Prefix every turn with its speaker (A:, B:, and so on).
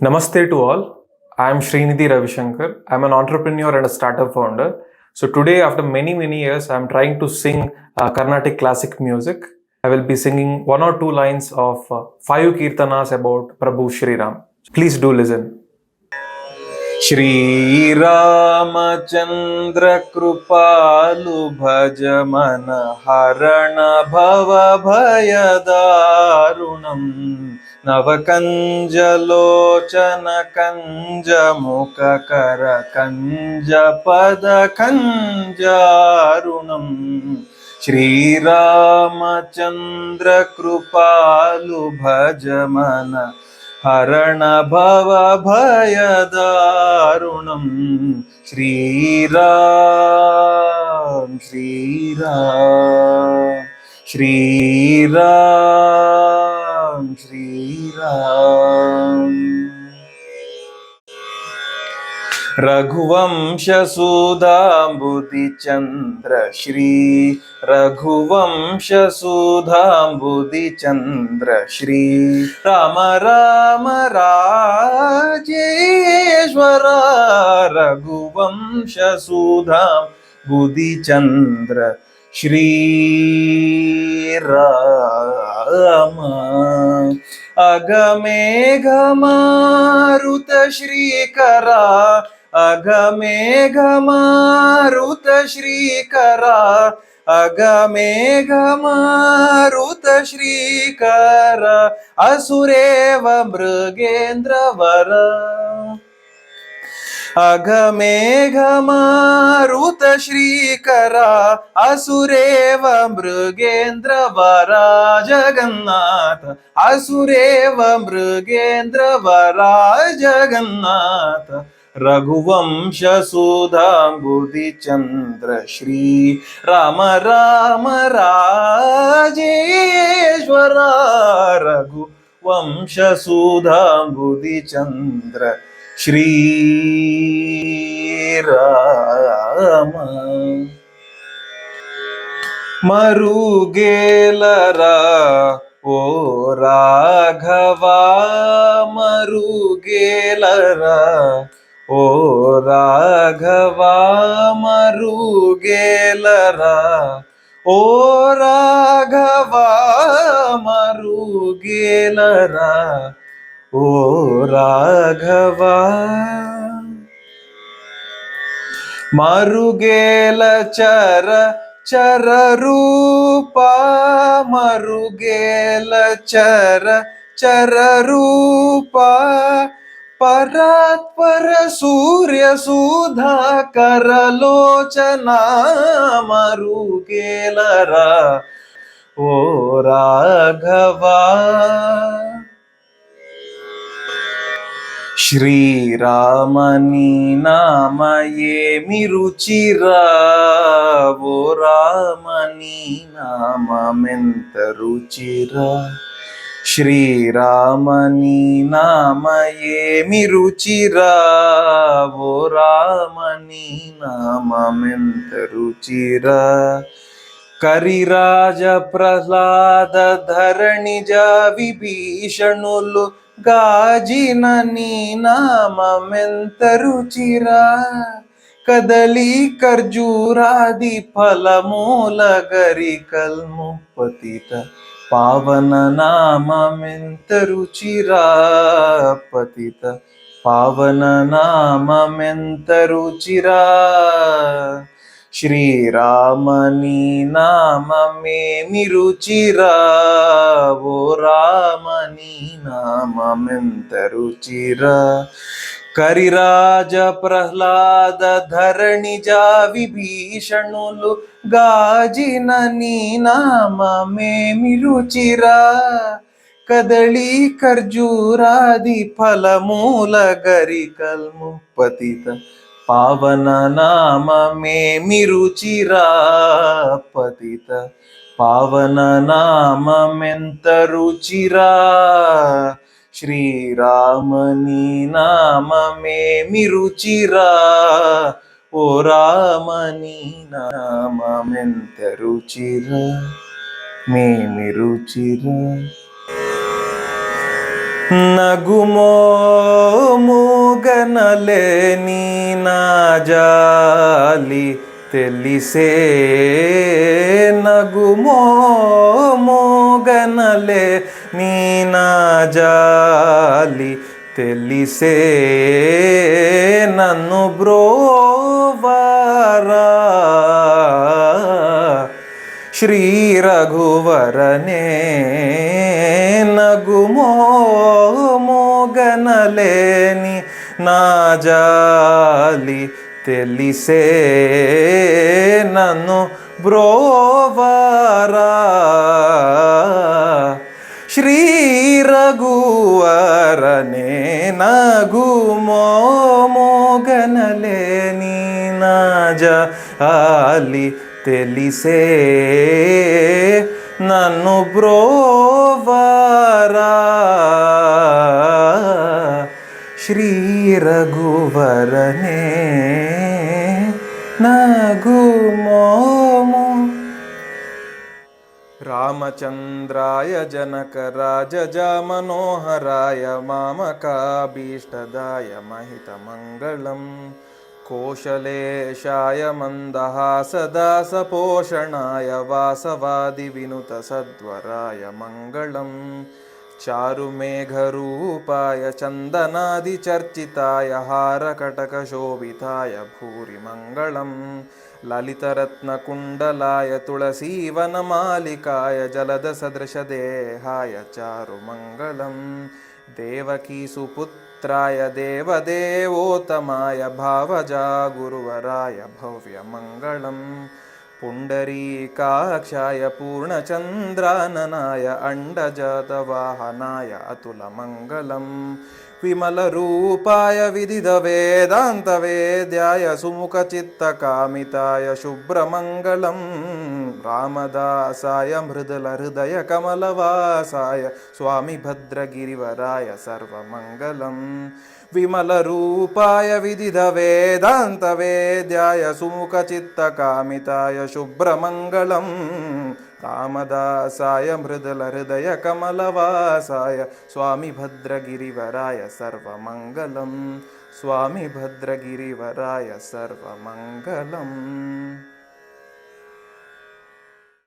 A: Namaste to all. I am Srinidhi Ravishankar. I am an entrepreneur and a startup founder. So today, after many years, I am trying to sing Carnatic classic music. I will be singing one or two lines of five kirtanas about Prabhu Shri Ram. Please do listen. Shri Ramachandra Krupalu Bhajamana Harana Bhava Bhayadarunam Navakanjalochana Kanja Mukakara Kanja Pada Kanjarunam Shri Ramachandra Krupalu Bhajamana హరణ భవ భయదారుణం శ్రీరామ్ శ్రీరామ్ శ్రీరామ్ శ్రీరామ్ రఘువంశసుధాంబుదిచంద్ర శ్రీ రఘువంశసుధాంబుదిచంద్ర శ్రీ రామ రామ రాజేశ్వర రఘువంశసుధాంబుదిచంద్ర శ్రీ రామ అగమేఘమారుత శ్రీకరా అగమేఘమారుత శ్రీకరా అగమేఘమారుత శ్రీకర అసురేవ మృగేంద్రవర అఘమేఘమారుత శ్రీకర అసురేవ మృగేంద్రవర జగన్నాథ అసురేవ మృగేంద్రవర జగన్నాథ రఘువంశసుధాంబుదిచంద్ర శ్రీ రామ రామ రాజేశ్వర రఘువంశసుధాంబుదిచంద్ర శ్రీ రామ మరుగేలరా ఓ రాఘవా మరుగేలరా ఓ రాఘవా మరుగేలరా ఓ రాఘవా మరుగేలరా ఓ రాఘవా మరుగేల చర చర రూపా మరుగేల చర చర రూపా పరాత్పర సూర్య సుధాకర లోచనా మరుగేలరా ఓ రాఘవా శ్రీరామని నామయేమి రుచిరా ఓ రామని నామెంత రుచిరా శ్రీరామని నామయేమి రుచిరా ఓ రామని నామెంత రుచిరా కరిరాజ ప్రహ్లాద ధరణిజ విభీషణులు గాజిన నీ నామెంత రుచిరా కదలి ఖర్జూరాది ఫలమూల గరికల్ము పతిత పావన నామెంత రుచిరా పతిత పావన నామెంత రుచిరా శ్రీరామని నామేమి రుచిరా ఓ రామని నామెంత రుచిరా కరిరాజ ప్రహ్లాద ధరణిజ విభీషణులు గాజిన నీ నామేమి రుచిరా కదళి ఖర్జూరాది ఫలమూల గరికల్ము పతిత పావన నామేమి రుచిరా పతిత పావన నామెంత రుచిరా శ్రీరామని నామేమి రుచిరా ఓ రామని నామెంత రుచిరా మేమి రుచిరా నగుమో మూగనలేని నా జాలి తెలిసే, నగుమో మూగనలే నీ నా జాలి తెలిసే, నన్ను బ్రోవారా శ్రీ రఘువరనే, నగుమో మోగనలేని నా జాలి తెలిసే, నన్ను బ్రోవారా శ్రీ రఘువరనే, నగుమో మోగనలేని నా జాలి తెలిసే, నన్ను బ్రోవారా శ్రీ రఘువరనే, నగుమో. రామచంద్రాయ జనకరాజజా మనోహరాయ మామకాభీష్టదాయ మహితమంగళం, కోశలేశాయ మందహాసదాసపోషణాయ వాసవాది వినుత సద్వరాయ మంగళం, చారుమేఘరూపాయ చందనాదిచర్చితాయ హారకటకశోభితాయ భూరి మంగళం, లలితరత్నకుండలాయ తులసీవనమాలికాయ జలదసదృశదేహాయ చారుమంగళం, దేవకీసుపుత్రాయ దేవదేవోత్తమాయ భావజా గురువరాయ భవ్యమంగళం, పుండరీకాక్షాయ పూర్ణచంద్రాననాయ అండజాతవాహనాయ అతులమంగళం, విమలరూపాయ విదితవేదాంతవేద్యాయ సుముఖచిత్తకామితాయ శుభ్రమంగళం, రామదాసాయ మృదులహృదయకమలవాసాయ స్వామి భద్రగిరివరాయ సర్వమంగళం, విమలరూపాయ విదితవేదాంతవేద్యాయ సుముఖచిత్తకామితాయ శుభ్రమంగళం, రామదాసాయ మృదులహృదయకమలవాసాయ స్వామి భద్రగిరివరాయ సర్వమంగళం, స్వామి భద్రగిరివరాయ సర్వమంగళం.